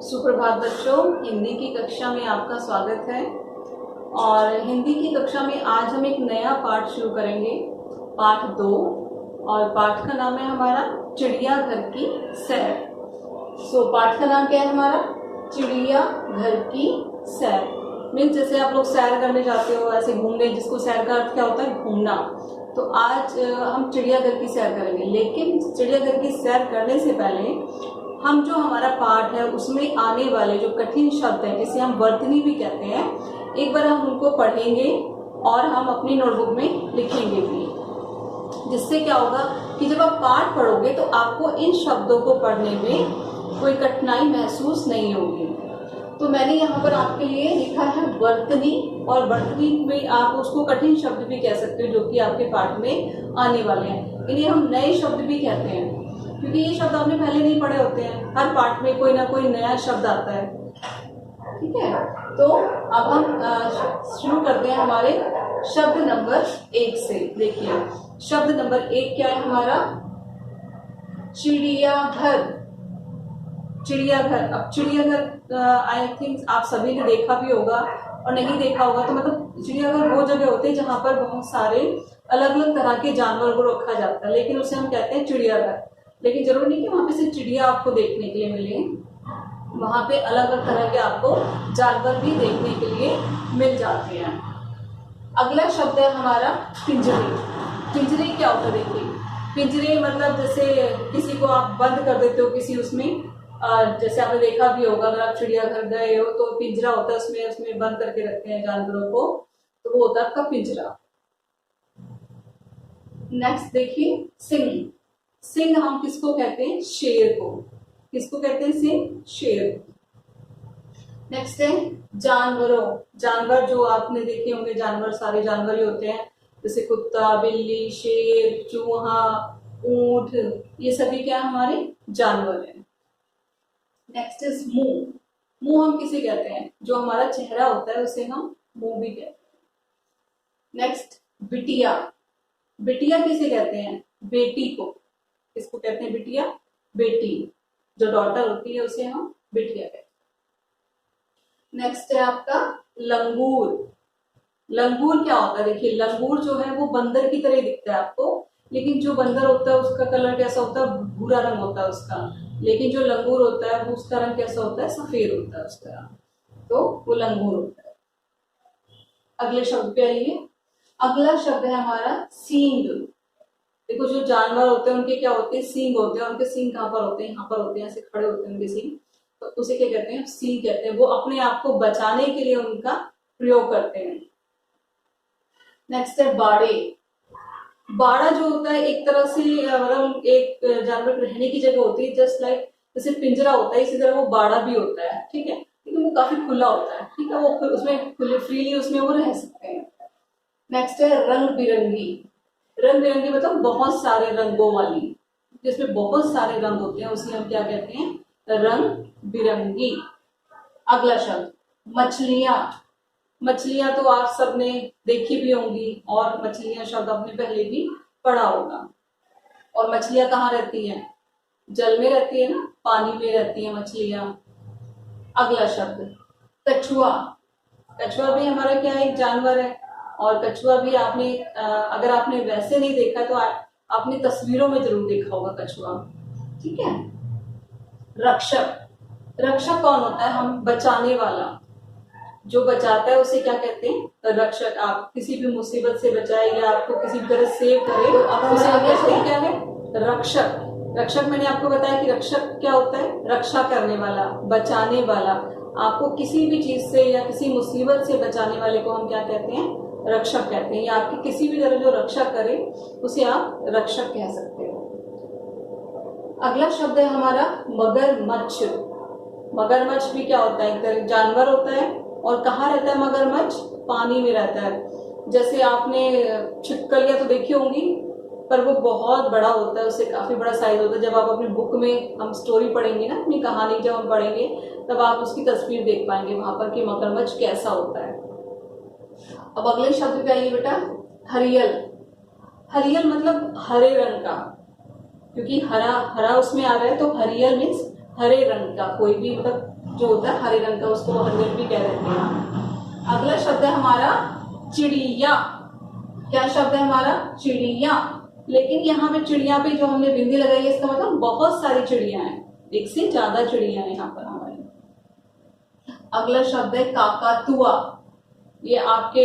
सुप्रभात बच्चों, हिंदी की कक्षा में आपका स्वागत है। और हिंदी की कक्षा में आज हम एक नया पाठ शुरू करेंगे, पाठ 2। और पाठ का नाम है हमारा चिड़ियाघर की सैर। पाठ का नाम क्या है हमारा? चिड़ियाघर की सैर। मीन्स जैसे आप लोग सैर करने जाते हो, ऐसे घूमने, जिसको सैर का अर्थ क्या होता है? घूमना। तो आज हम चिड़ियाघर की सैर करेंगे, लेकिन चिड़ियाघर की सैर करने से पहले हम जो हमारा पाठ है उसमें आने वाले जो कठिन शब्द है, जिसे हम वर्तनी भी कहते हैं, एक बार हम उनको पढ़ेंगे और हम अपनी नोटबुक में लिखेंगे भी। जिससे क्या होगा कि जब आप पाठ पढ़ोगे तो आपको इन शब्दों को पढ़ने में कोई कठिनाई महसूस नहीं होगी। तो मैंने यहाँ पर आपके लिए लिखा है वर्तनी, और वर्तनी में आप उसको कठिन शब्द भी कह सकते हो, जो कि आपके पाठ में आने वाले हैं। इन्हें हम नए शब्द भी कहते हैं, क्योंकि ये शब्द आपने पहले नहीं पढ़े होते हैं। हर पाठ में कोई ना कोई नया शब्द आता है। ठीक है, तो अब हम शुरू करते हैं हमारे शब्द नंबर 1 से। देखिए, शब्द नंबर 1 क्या है हमारा? चिड़ियाघर। चिड़ियाघर। अब चिड़ियाघर आई थिंक आप सभी ने देखा भी होगा, और नहीं देखा होगा तो मतलब चिड़ियाघर वो जगह होते हैं जहां पर बहुत सारे अलग अलग तरह के जानवर को रखा जाता है, लेकिन उसे हम कहते हैं चिड़ियाघर। लेकिन जरूरी नहीं कि वहां पे सिर्फ चिड़िया आपको देखने के लिए मिले, वहां पे अलग अलग तरह के आपको जानवर भी देखने के लिए मिल जाते हैं। अगला शब्द है हमारा पिंजरे। पिंजरे क्या होता है? देखिए, पिंजरे मतलब जैसे किसी को आप बंद कर देते हो किसी उसमें, जैसे आपने देखा भी होगा, अगर आप चिड़ियाघर गए हो तो पिंजरा होता है, उसमें बंद करके रखते हैं जानवरों को, तो वो होता है आपका पिंजरा। नेक्स्ट देखिए, सिंह। सिंह हम किसको कहते हैं? शेर को। किसको कहते हैं? सिंह, शेर। नेक्स्ट है जानवरों। जानवर जो आपने देखे होंगे, जानवर सारे जानवर ही होते हैं, जैसे कुत्ता, बिल्ली, शेर, चूहा, ऊंट, ये सभी क्या हमारे जानवर हैं। नेक्स्ट इज मुंह। मुंह हम किसे कहते हैं? जो हमारा चेहरा होता है उसे हम मुंह भी कहते हैं। नेक्स्ट बिटिया। बिटिया किसे कहते हैं? बेटी को। किसको कहते हैं? बिटिया, बेटी। जो डॉटर होती है उसे हम बिटिया कहते हैं। नेक्स्ट है आपका लंगूर। लंगूर क्या होता है? देखिए, लंगूर जो है वो बंदर की तरह दिखता है आपको, लेकिन जो बंदर होता है उसका कलर कैसा होता है? भूरा रंग होता है उसका। लेकिन जो लंगूर होता है वो उसका रंग कैसा होता है? सफेद होता है उसका। तो वो लंगूर होता है। अगले शब्द पे आइए। अगला शब्द है हमारा सींग। देखो, जो जानवर होते हैं उनके क्या होते हैं? सींग होते हैं। उनके सींग कहाँ पर होते हैं? यहाँ पर होते हैं, ऐसे खड़े होते हैं उनके सींग। तो उसे क्या कहते हैं? सींग कहते हैं। वो अपने आप को बचाने के लिए उनका प्रयोग करते हैं। नेक्स्ट है बाड़े। बाड़ा जो होता है एक तरह से मतलब एक जानवर रहने की जगह होती है, जस्ट लाइक जैसे पिंजरा होता है, इसी तरह वो बाड़ा भी होता है। ठीक है, लेकिन वो काफी खुला होता है। ठीक है, वो उसमें खुले फ्रीली उसमें वो रह सकते हैं। नेक्स्ट है रंग बिरंगी। रंग बिरंगी मतलब बहुत सारे रंगों वाली, जिसमें बहुत सारे रंग होते हैं, उसे हम क्या कहते हैं? रंग बिरंगी। अगला शब्द मछलियां। मछलियां तो आप सबने देखी भी होंगी, और मछलियां शब्द आपने पहले भी पढ़ा होगा। और मछलियां कहाँ रहती हैं? जल में रहती है ना, पानी में रहती है मछलियां। अगला शब्द कछुआ। कछुआ भी हमारा क्या है? एक जानवर है। और कछुआ भी आपने अगर आपने वैसे नहीं देखा तो आपने तस्वीरों में जरूर देखा होगा कछुआ। ठीक है। रक्षक। रक्षक कौन होता है? हम बचाने वाला। जो बचाता है उसे क्या कहते हैं? रक्षक। आप किसी भी मुसीबत से बचाए या आपको किसी भी तरह सेव करे तो आप उसे कहते हैं क्या है? रक्षक। रक्षक मैंने आपको बताया कि रक्षक क्या होता है? रक्षा करने वाला, बचाने वाला। आपको किसी भी चीज से या किसी मुसीबत से बचाने वाले को हम क्या कहते हैं? रक्षक कहते हैं। या आपकी किसी भी तरह जो रक्षा करे उसे आप रक्षक कह सकते हो। अगला शब्द है हमारा मगरमच्छ। मगरमच्छ भी क्या होता है? एक तरह जानवर होता है। और कहाँ रहता है मगरमच्छ? पानी में रहता है। जैसे आपने छिपकलियां तो देखी होंगी, पर वो बहुत बड़ा होता है, उससे काफी बड़ा साइज होता है। जब आप अपनी बुक में हम स्टोरी पढ़ेंगे ना, अपनी कहानी जब हम पढ़ेंगे, तब आप उसकी तस्वीर देख पाएंगे वहां पर कि मगरमच्छ कैसा होता है। अब अगले शब्द पे आइए बेटा, हरियल। हरियल मतलब हरे रंग का, क्योंकि हरा हरा उसमें आ रहा है, तो हरियल मीन्स हरे रंग का। कोई भी मतलब जो होता है हरे रंग का, उसको हरियर भी कह देते हैं। अगला शब्द है हमारा चिड़िया। क्या शब्द है हमारा? चिड़िया। लेकिन यहाँ पे चिड़िया पे जो हमने बिंदी लगाई है, इसका मतलब बहुत सारी चिड़िया हैं, एक से ज्यादा चिड़िया है यहाँ पर हमारी। अगला शब्द है काकातुआ। ये आपका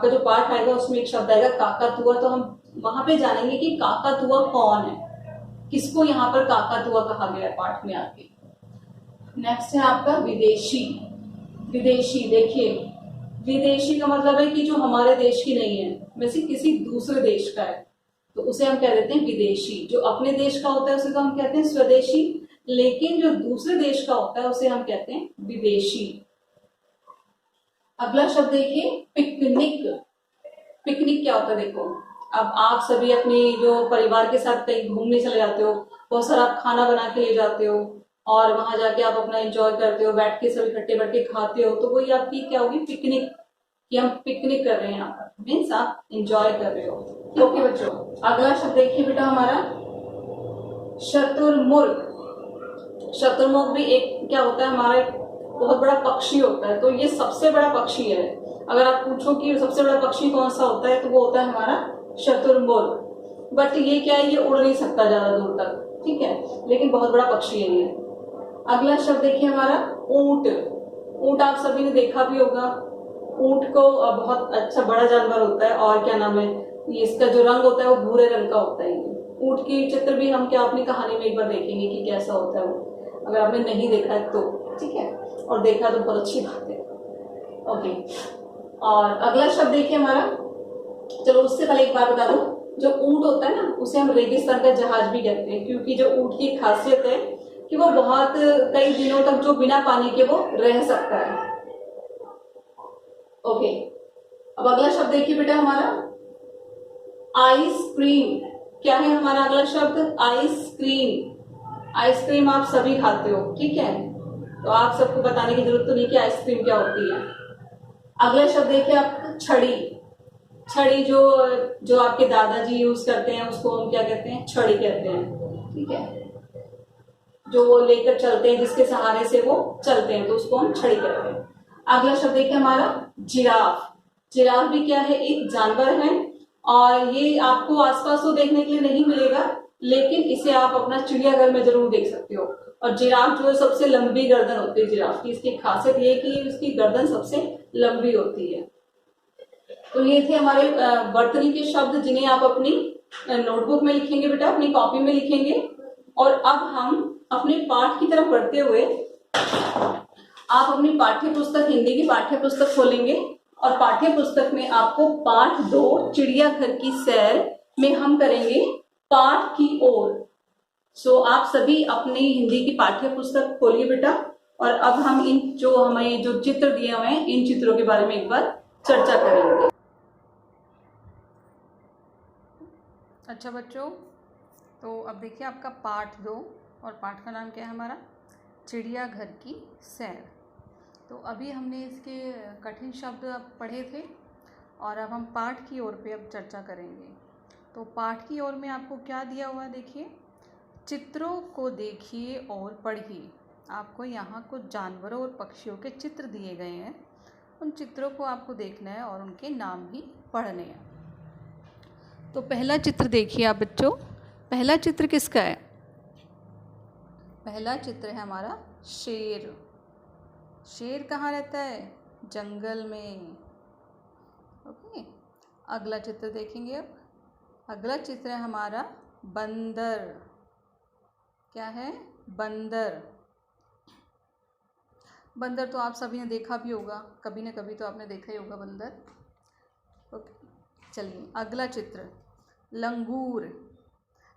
जो पाठ आएगा उसमें एक शब्द आएगा काकातुआ, तो हम वहां पे जानेंगे कि काकातुआ कौन है, किसको यहाँ पर काकातुआ कहा गया है पाठ में आके। नेक्स्ट है आपका विदेशी। विदेशी, देखिए विदेशी का मतलब है कि जो हमारे देश की नहीं है, वैसे किसी दूसरे देश का है, तो उसे हम कह देते हैं विदेशी। जो अपने देश का होता है उसे तो हम कहते हैं स्वदेशी, लेकिन जो दूसरे देश का होता है उसे हम कहते हैं विदेशी। अगला शब्द देखिए पिकनिक। पिकनिक क्या होता है? देखो, अब आप सभी अपनी जो परिवार के साथ कहीं घूमने चले जाते हो, बहुत सारा आप खाना बना के ले जाते हो और वहां जाके आप अपना एंजॉय करते हो, बैठ के सभी इकट्ठे बैठ के खाते हो, तो वही आपकी क्या होगी? पिकनिक, कि हम पिकनिक कर रहे हैं यहाँ पर, मीन्स आप एंजॉय कर रहे हो। ओके बच्चों, अगला शब्द देखिए बेटा हमारा शतुरमुर्ग। शतुरमुर्ग भी एक क्या होता है? हमारा एक बहुत बड़ा पक्षी होता है, तो ये सबसे बड़ा पक्षी है। अगर आप पूछो कि सबसे बड़ा पक्षी कौन सा होता है, तो वो होता है हमारा शतुरमुर्ग। बट ये क्या है? ये उड़ नहीं सकता ज्यादा दूर तक, ठीक है, लेकिन बहुत बड़ा पक्षी है ये। अगला शब्द देखिए हमारा ऊंट। ऊंट आप सभी ने देखा भी होगा। ऊंट को बहुत अच्छा बड़ा जानवर होता है, और क्या नाम है, इसका जो रंग होता है वो भूरे रंग का होता है। ऊंट की चित्र भी हम क्या अपनी कहानी में एक बार देखेंगे कि कैसा होता है वो, अगर आपने नहीं देखा है तो, ठीक है, और देखा तो बहुत अच्छी बात है। ओके, और अगला शब्द देखिए हमारा, चलो उससे पहले एक बार बता दो, जो ऊंट होता है ना, उसे हम रेगिस्तान का जहाज भी कहते हैं, क्योंकि जो ऊंट की खासियत है कि वो बहुत कई दिनों तक जो बिना पानी के वो रह सकता है। ओके, अब अगला शब्द देखिए बेटा हमारा आइसक्रीम। क्या है हमारा अगला शब्द? आइसक्रीम। आइसक्रीम आप सभी खाते हो, ठीक है, तो आप सबको बताने की जरूरत तो नहीं कि आइसक्रीम क्या होती है। अगला शब्द देखिए आप छड़ी। छड़ी जो जो आपके दादाजी यूज करते हैं उसको हम क्या कहते हैं? छड़ी कहते हैं, ठीक है, जो वो लेकर चलते हैं, जिसके सहारे से वो चलते हैं, तो उसको हम छड़ी कहते हैं। अगला शब्द देखिए हमारा जिराफ। जिराफ भी क्या है? एक जानवर है, और ये आपको आसपास तो देखने के लिए नहीं मिलेगा, लेकिन इसे आप अपना चिड़ियाघर में जरूर देख सकते हो। और जिराफ जो है सबसे लंबी गर्दन होती है जिराफ की, इसकी खासियत ये है कि उसकी गर्दन सबसे लंबी होती है। तो ये थे हमारे वर्तनी के शब्द, जिन्हें आप अपनी नोटबुक में लिखेंगे बेटा, अपनी कॉपी में लिखेंगे। और अब हम अपने पाठ की तरफ बढ़ते हुए आप अपनी पाठ्य पुस्तक, हिंदी की पाठ्य पुस्तक खोलेंगे, और पाठ्य पुस्तक में आपको पाठ 2 चिड़ियाघर की सैर में हम करेंगे पाठ की ओर। सो आप सभी अपनी हिंदी की पाठ्य पुस्तक खोलिए बेटा, और अब हम इन जो हमें जो चित्र दिए हुए हैं, इन चित्रों के बारे में एक बार चर्चा करेंगे। अच्छा बच्चों, तो अब देखिए आपका पाठ 2, और पाठ का नाम क्या है हमारा? चिड़ियाघर की सैर। तो अभी हमने इसके कठिन शब्द पढ़े थे, और अब हम पाठ की ओर पे अब चर्चा करेंगे। तो पाठ की ओर में आपको क्या दिया हुआ है? देखिए, चित्रों को देखिए और पढ़िए। आपको यहाँ कुछ जानवरों और पक्षियों के चित्र दिए गए हैं, उन चित्रों को आपको देखना है और उनके नाम भी पढ़ने हैं। तो पहला चित्र देखिए आप बच्चों। पहला चित्र किसका है? पहला चित्र है हमारा शेर। शेर कहाँ रहता है? जंगल में। ओके, अगला चित्र देखेंगे अब। अगला चित्र है हमारा बंदर। क्या है? बंदर। बंदर तो आप सभी ने देखा भी होगा, कभी ना कभी तो आपने देखा ही होगा बंदर। ओके, चलिए अगला चित्र लंगूर।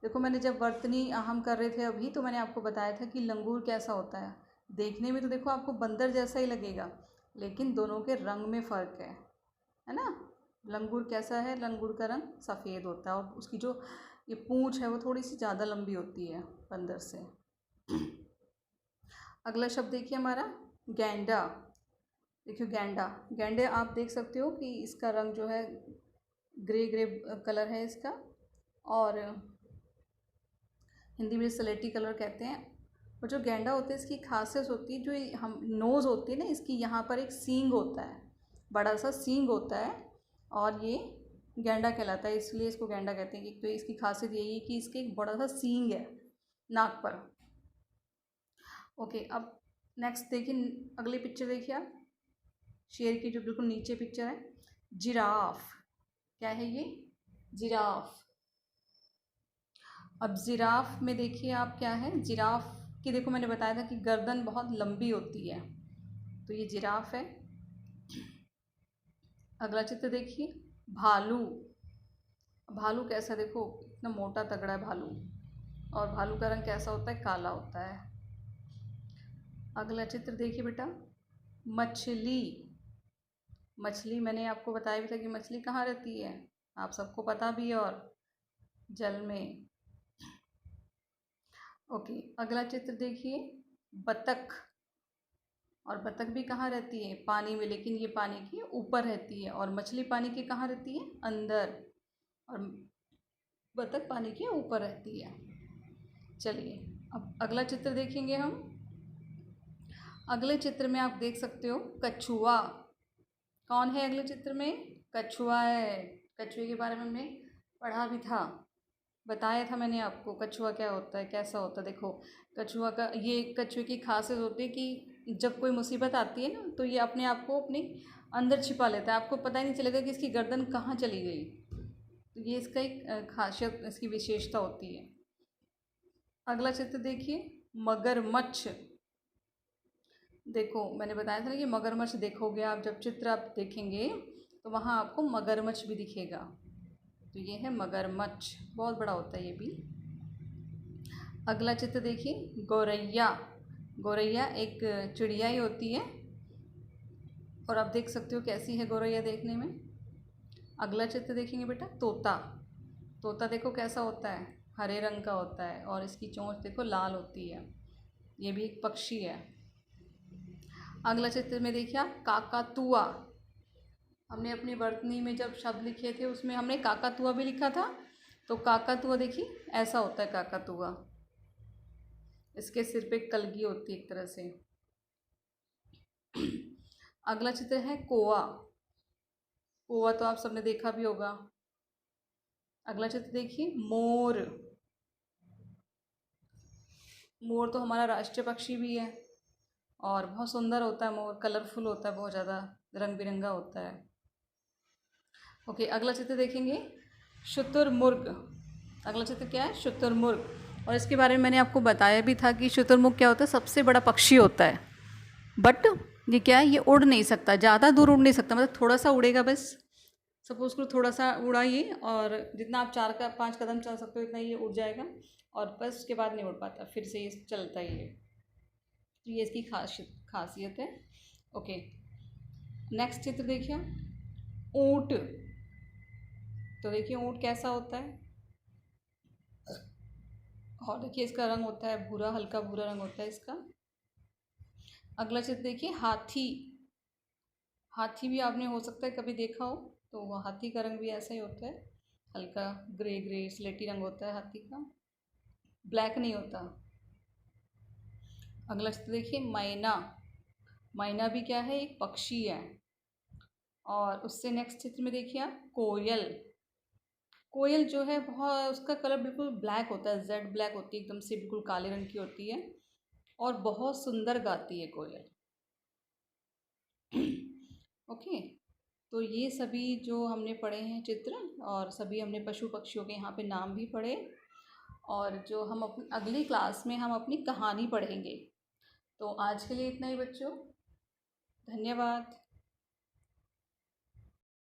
देखो, मैंने जब वर्तनी हम कर रहे थे अभी, तो मैंने आपको बताया था कि लंगूर कैसा होता है। देखने में तो देखो आपको बंदर जैसा ही लगेगा, लेकिन दोनों के रंग में फ़र्क है ना। लंगूर कैसा है? लंगूर का रंग सफ़ेद होता है, और उसकी जो ये पूँछ है वो थोड़ी सी ज़्यादा लंबी होती है बंदर से। अगला शब्द देखिए हमारा गैंडा। देखिए गैंडा, गैंडे आप देख सकते हो कि इसका रंग जो है ग्रे ग्रे कलर है इसका, और हिंदी में स्लेटी कलर कहते हैं। और जो गैंडा होता है इसकी खासियत होती है, जो हम नोज़ होती है ना इसकी, यहाँ पर एक सींग होता है, बड़ा सा सींग होता है और ये गैंडा कहलाता है, इसलिए इसको गैंडा कहते हैं। तो इसकी खासियत यही है कि इसके एक बड़ा सा सींग है नाक पर। ओके, अब नेक्स्ट देखिए, अगली पिक्चर देखिए आप, शेर की जो बिल्कुल नीचे पिक्चर है, जिराफ। क्या है ये? जिराफ। अब जिराफ में देखिए आप क्या है, जिराफ की देखो मैंने बताया था कि गर्दन बहुत लंबी होती है, तो ये जिराफ है। अगला चित्र देखिए, भालू। भालू कैसा, देखो इतना मोटा तगड़ा है भालू, और भालू का रंग कैसा होता है? काला होता है। अगला चित्र देखिए बेटा, मछली। मछली मैंने आपको बताया भी था कि मछली कहाँ रहती है, आप सबको पता भी है, और जल में। ओके, अगला चित्र देखिए, बतख। और बतख भी कहाँ रहती है? पानी में, लेकिन ये पानी के ऊपर रहती है, और मछली पानी के कहाँ रहती है? अंदर, और बतख पानी के ऊपर रहती है। चलिए अब अगला चित्र देखेंगे हम। अगले चित्र में आप देख सकते हो कछुआ। कौन है अगले चित्र में? कछुआ है। कछुए के बारे में हमने पढ़ा भी था, बताया था मैंने आपको कछुआ क्या होता है, कैसा होता है। देखो कछुआ का, ये कछुए की खासियत होती है कि जब कोई मुसीबत आती है ना, तो ये अपने आप को अपने अंदर छिपा लेता है, आपको पता ही नहीं चलेगा कि इसकी गर्दन कहाँ चली गई। तो ये इसका एक खासियत, इसकी विशेषता होती है। अगला चित्र देखिए, मगरमच्छ। देखो मैंने बताया था ना कि मगरमच्छ देखोगे आप, जब चित्र आप देखेंगे तो वहाँ आपको मगरमच्छ भी दिखेगा। तो ये है मगरमच्छ, बहुत बड़ा होता है ये भी। अगला चित्र देखिए, गौरैया। गौरैया एक चिड़िया ही होती है, और आप देख सकते हो कैसी है गौरैया देखने में। अगला चित्र देखेंगे बेटा, तोता। तोता देखो कैसा होता है, हरे रंग का होता है, और इसकी चोंच देखो लाल होती है, ये भी एक पक्षी है। अगला चित्र में देखिए आप, काकातुआ। हमने अपनी वर्तनी में जब शब्द लिखे थे उसमें हमने काकातुआ भी लिखा था, तो काकातुआ देखिए ऐसा होता है काकातुआ, इसके सिर पे कलगी होती है एक तरह से। अगला चित्र है कोआ। कोआ तो आप सबने देखा भी होगा। अगला चित्र देखिए, मोर। मोर तो हमारा राष्ट्रीय पक्षी भी है, और बहुत सुंदर होता है मोर, कलरफुल होता है, बहुत ज़्यादा रंग बिरंगा होता है। ओके, अगला चित्र देखेंगे, शुतुरमुर्ग। अगला चित्र क्या है? शुतुरमुर्ग। और इसके बारे में मैंने आपको बताया भी था कि शुतुरमुर्ग क्या होता है, सबसे बड़ा पक्षी होता है, बट ये क्या है, ये उड़ नहीं सकता, ज़्यादा दूर उड़ नहीं सकता, मतलब थोड़ा सा उड़ेगा बस। सपोज करो थोड़ा सा उड़ाइए, और जितना आप 4 का 5 कदम चल सकते हो इतना ये उड़ जाएगा, और बस उसके बाद नहीं उड़ पाता, फिर से ये चलता ही है। तो ये इसकी खासियत है। ओके, नेक्स्ट चित्र देखिए, ऊँट। तो देखिए ऊँट कैसा होता है, और देखिए इसका रंग होता है भूरा, हल्का भूरा रंग होता है इसका। अगला चित्र देखिए, हाथी। हाथी भी आपने हो सकता है कभी देखा हो, तो वो हाथी का रंग भी ऐसा ही होता है, हल्का ग्रे ग्रे स्लेटी रंग होता है हाथी का, ब्लैक नहीं होता। अगला चित्र देखिए, मैना। मैना भी क्या है, एक पक्षी है। और उससे नेक्स्ट चित्र में देखिए आप, कोयल। कोयल जो है बहुत, उसका कलर बिल्कुल ब्लैक होता है, जेड ब्लैक होती है, एकदम से बिल्कुल काले रंग की होती है, और बहुत सुंदर गाती है कोयल। ओके, तो ये सभी जो हमने पढ़े हैं चित्र, और सभी हमने पशु पक्षियों के यहाँ पे नाम भी पढ़े, और जो हम अपनी अगली क्लास में हम अपनी कहानी पढ़ेंगे। तो आज के लिए इतना ही बच्चों, धन्यवाद।